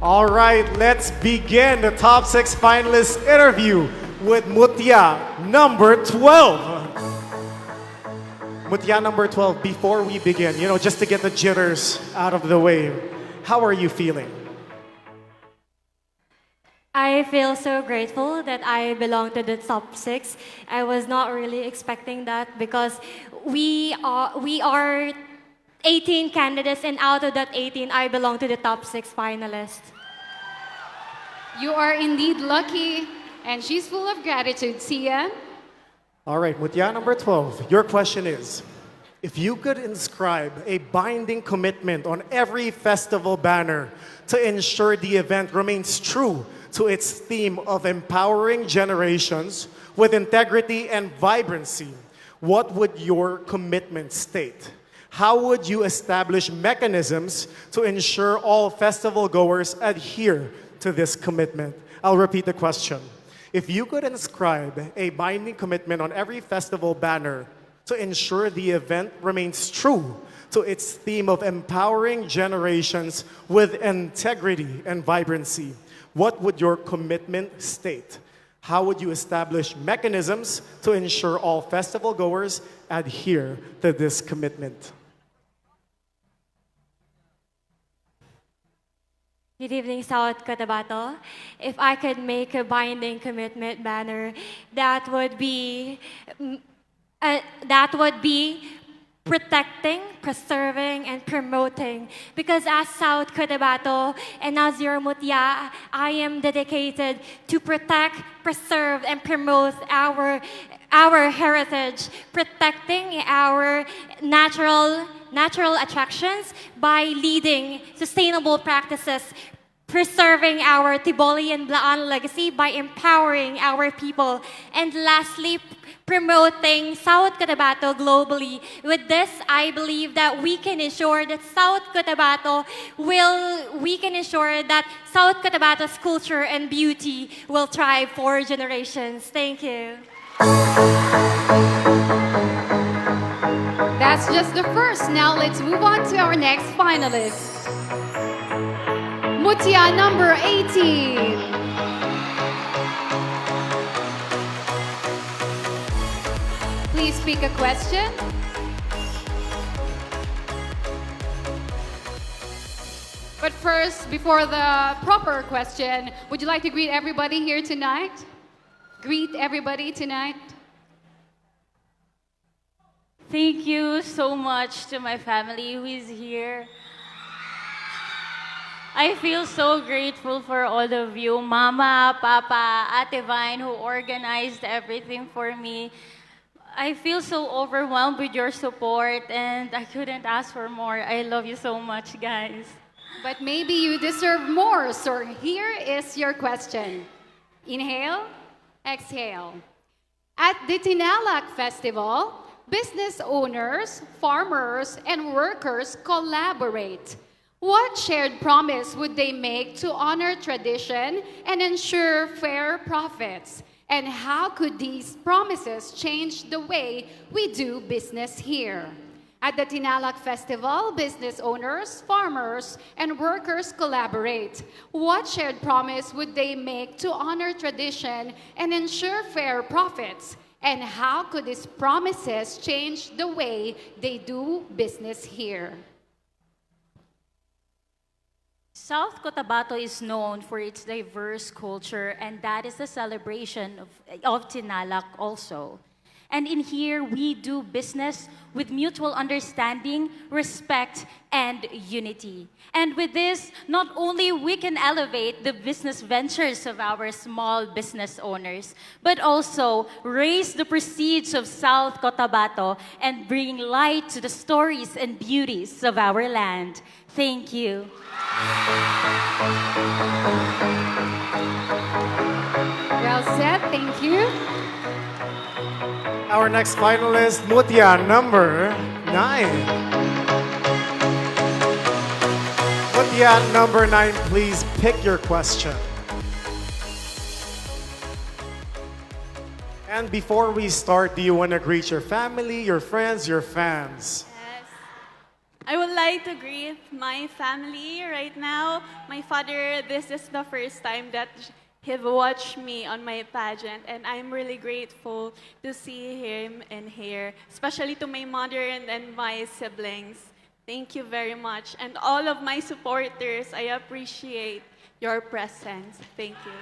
All right, let's begin the top 6 finalists interview with Mutya number 12. Mutya number 12, before we begin, just to get the jitters out of the way, how are you feeling? I feel so grateful that I belong to the top 6. I was not really expecting that because we are 18 candidates, and out of that 18, I belong to the top 6 finalists. You are indeed lucky, and she's full of gratitude, Sia. All right, Mutya number 12, your question is, if you could inscribe a binding commitment on every festival banner to ensure the event remains true to its theme of empowering generations with integrity and vibrancy, what would your commitment state? How would you establish mechanisms to ensure all festival goers adhere to this commitment? I'll repeat the question. If you could inscribe a binding commitment on every festival banner to ensure the event remains true to its theme of empowering generations with integrity and vibrancy, what would your commitment state? How would you establish mechanisms to ensure all festival goers adhere to this commitment? Good evening, South Cotabato. If I could make a binding commitment banner, that would be protecting, preserving, and promoting. Because as South Cotabato and as your Mutya, I am dedicated to protect, preserve, and promote our heritage, protecting our natural attractions by leading sustainable practices, preserving our Tiboli and Blaan legacy by empowering our people, and lastly, promoting South Cotabato globally. With this, I believe that we can ensure that South Cotabato's culture and beauty will thrive for generations. Thank you. That's just the first. Now let's move on to our next finalist. Mutya number 18. Please speak a question. But first, before the proper question, would you like to greet everybody here tonight? Greet everybody tonight. Thank you so much to my family who is here. I feel so grateful for all of you, Mama, Papa, Ate Vine, who organized everything for me. I feel so overwhelmed with your support, and I couldn't ask for more. I love you so much, guys. But maybe you deserve more, so here is your question. Inhale, exhale. At the Tinalak Festival, business owners, farmers, and workers collaborate. What shared promise would they make to honor tradition and ensure fair profits? And how could these promises change the way we do business here? At the Tinalak Festival, business owners, farmers, and workers collaborate. What shared promise would they make to honor tradition and ensure fair profits? And how could these promises change the way they do business here? South Cotabato is known for its diverse culture, and that is the celebration of Tinalak also. And in here, we do business with mutual understanding, respect, and unity. And with this, not only we can elevate the business ventures of our small business owners, but also raise the prestige of South Cotabato and bring light to the stories and beauties of our land. Thank you. Well said, thank you. Our next finalist, Mutya number 9. Mutya number 9, please pick your question. And before we start, do you want to greet your family, your friends, your fans? Yes. I would like to greet my family right now. My father, this is the first time that he watched me on my pageant, and I'm really grateful to see him and here, especially to my mother and my siblings. Thank you very much. And all of my supporters, I appreciate your presence. Thank you.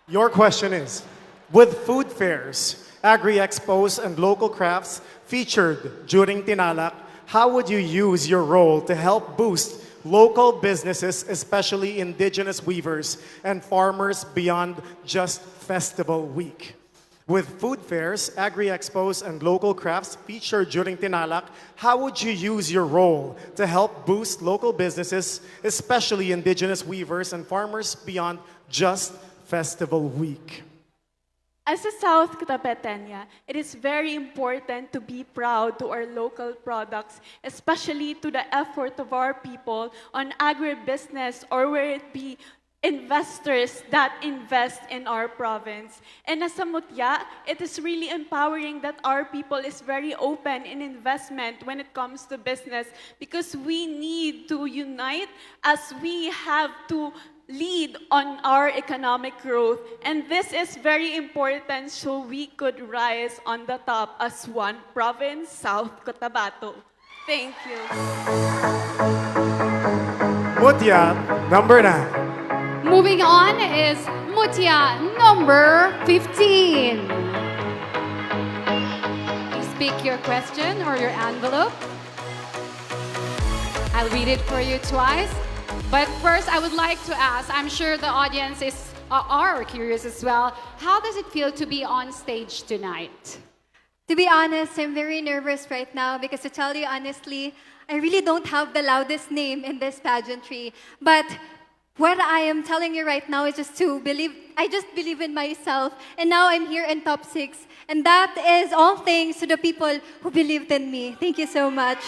Your question is, with food fairs, agri-expos, and local crafts featured during Tinalak, how would you use your role to help boost local businesses, especially indigenous weavers and farmers beyond just festival week? With food fairs, agri-expos, and local crafts featured during Tinalak, how would you use your role to help boost local businesses, especially indigenous weavers and farmers beyond just festival week? As a South Cotabateña, it is very important to be proud to our local products, especially to the effort of our people on agribusiness, or where it be investors that invest in our province. And as a Mutya, it is really empowering that our people is very open in investment when it comes to business, because we need to unite as we have to lead on our economic growth. And this is very important so we could rise on the top as one province, South Cotabato. Thank you. Mutya number 9. Moving on is Mutya number 15. Please pick your question or your envelope. I'll read it for you twice. But first, I would like to ask, I'm sure the audience are curious as well, how does it feel to be on stage tonight? To be honest, I'm very nervous right now because, to tell you honestly, I really don't have the loudest name in this pageantry. But what I am telling you right now is just to believe. I just believe in myself, and now I'm here in top 6. And that is all thanks to the people who believed in me. Thank you so much.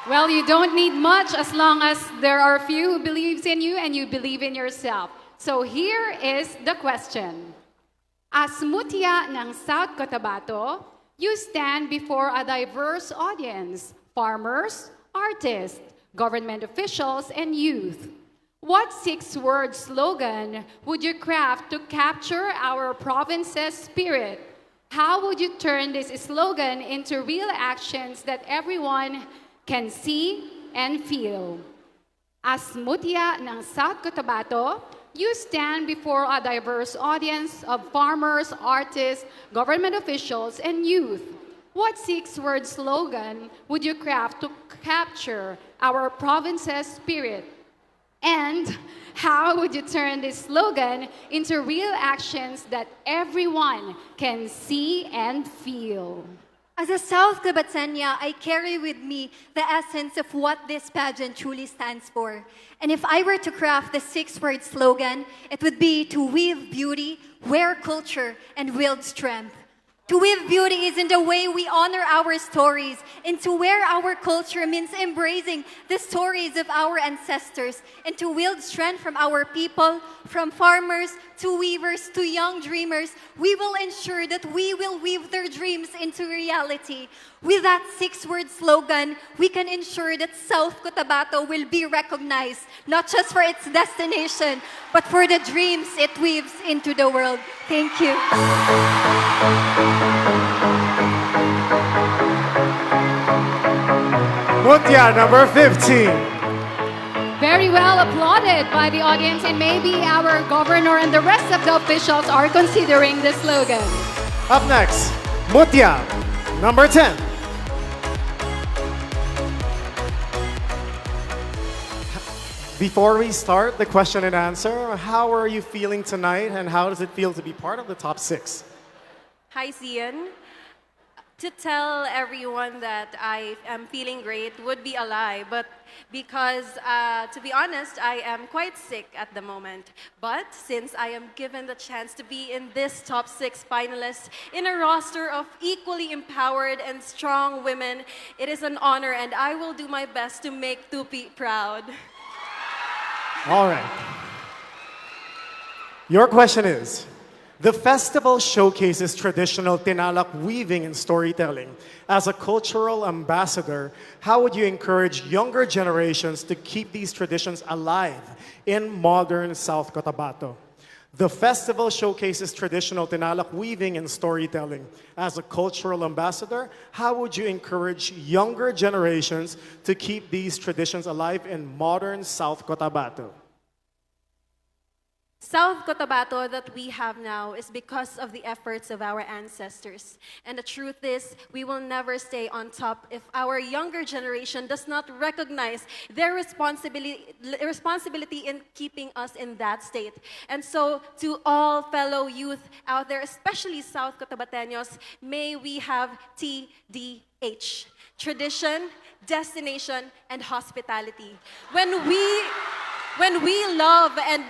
Well, you don't need much as long as there are a few who believes in you and you believe in yourself. So here is the question. As Mutya ng South Cotabato, you stand before a diverse audience, farmers, artists, government officials, and youth. What 6-word slogan would you craft to capture our province's spirit? How would you turn this slogan into real actions that everyone can see and feel? As Mutya ng South Cotabato, you stand before a diverse audience of farmers, artists, government officials, and youth. What 6-word slogan would you craft to capture our province's spirit? And how would you turn this slogan into real actions that everyone can see and feel? As a South Cotabateña, I carry with me the essence of what this pageant truly stands for. And if I were to craft the 6-word slogan, it would be to weave beauty, wear culture, and wield strength. To weave beauty is in the way we honor our stories, and to wear our culture means embracing the stories of our ancestors, and to wield strength from our people, from farmers to weavers to young dreamers. We will ensure that we will weave their dreams into reality. With that 6-word slogan, we can ensure that South Cotabato will be recognized, not just for its destination, but for the dreams it weaves into the world. Thank you. Mutya number 15. Very well applauded by the audience, and maybe our governor and the rest of the officials are considering the slogan. Up next, Mutya number 10. Before we start the question and answer, how are you feeling tonight, and how does it feel to be part of the top 6? Hi, Zian. To tell everyone that I am feeling great would be a lie, but because, to be honest, I am quite sick at the moment. But since I am given the chance to be in this top 6 finalists in a roster of equally empowered and strong women, it is an honor, and I will do my best to make Tupi proud. All right. Your question is, The festival showcases traditional Tinalak weaving and storytelling. As a cultural ambassador, how would you encourage younger generations to keep these traditions alive in modern South Cotabato? The festival showcases traditional Tinalak weaving and storytelling. As a cultural ambassador, how would you encourage younger generations to keep these traditions alive in modern South Cotabato? South Cotabato that we have now is because of the efforts of our ancestors. And the truth is, we will never stay on top if our younger generation does not recognize their responsibility in keeping us in that state. And so, to all fellow youth out there, especially South Cotabateños, may we have TDH. Tradition, destination, and hospitality. When we love and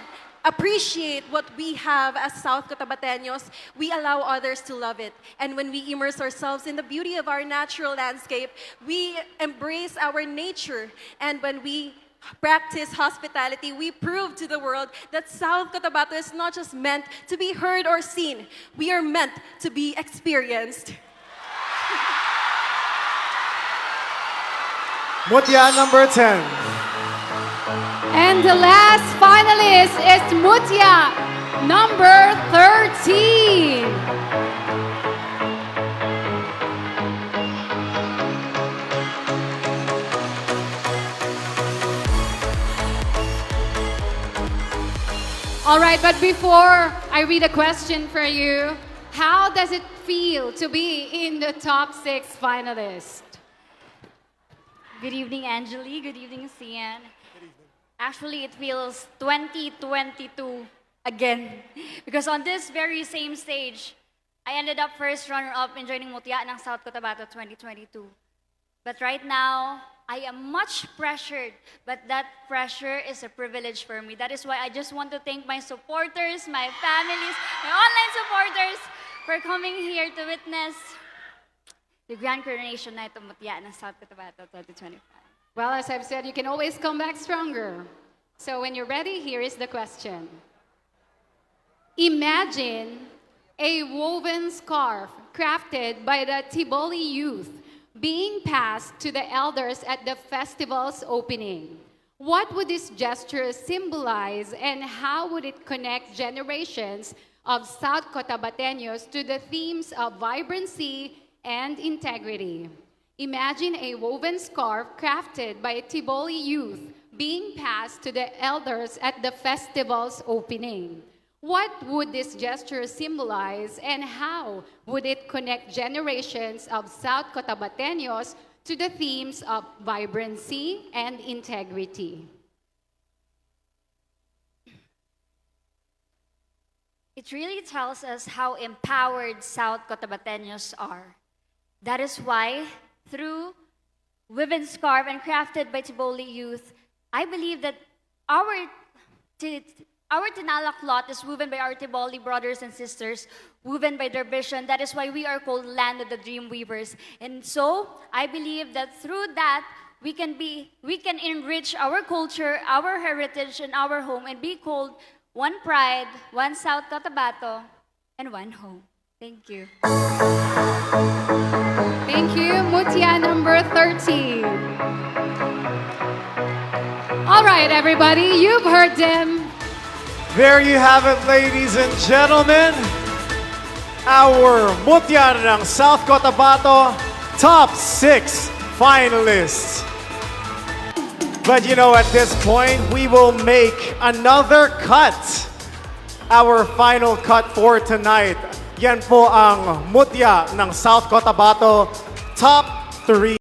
appreciate what we have as South Cotabateños, we allow others to love it. And when we immerse ourselves in the beauty of our natural landscape, we embrace our nature. And when we practice hospitality, we prove to the world that South Cotabato is not just meant to be heard or seen. We are meant to be experienced. Mutya number 10. And the last finalist is Mutya number 13. All right, but before I read a question for you, how does it feel to be in the top 6 finalists? Good evening, Angeli. Good evening, Sian. Actually, it feels 2022 again. Because on this very same stage, I ended up first runner-up in joining Mutya ng South Cotabato 2022. But right now, I am much pressured, but that pressure is a privilege for me. That is why I just want to thank my supporters, my families, my online supporters for coming here to witness the Grand Coronation Night of Mutya ng South Cotabato 2025. Well, as I've said, you can always come back stronger. So when you're ready, here is the question. Imagine a woven scarf crafted by the Tiboli youth being passed to the elders at the festival's opening. What would this gesture symbolize and how would it connect generations of South Cotabateños to the themes of vibrancy and integrity? Imagine a woven scarf crafted by Tiboli youth being passed to the elders at the festival's opening. What would this gesture symbolize and how would it connect generations of South Cotabateños to the themes of vibrancy and integrity? It really tells us how empowered South Cotabateños are. That is why, through woven scarf and crafted by Tiboli youth, I believe that our Tinalak lot is woven by our Tiboli brothers and sisters, woven by their vision. That is why we are called Land of the Dream Weavers. And so, I believe that through that, we can enrich our culture, our heritage, and our home, and be called one pride, one South Cotabato, and one home. Thank you. Thank you, Mutya number 13. All right, everybody, you've heard them. There you have it, ladies and gentlemen. Our Mutya ng South Cotabato top 6 finalists. But you know, at this point, we will make another cut. Our final cut for tonight. Yan po ang Mutya ng South Cotabato top 3.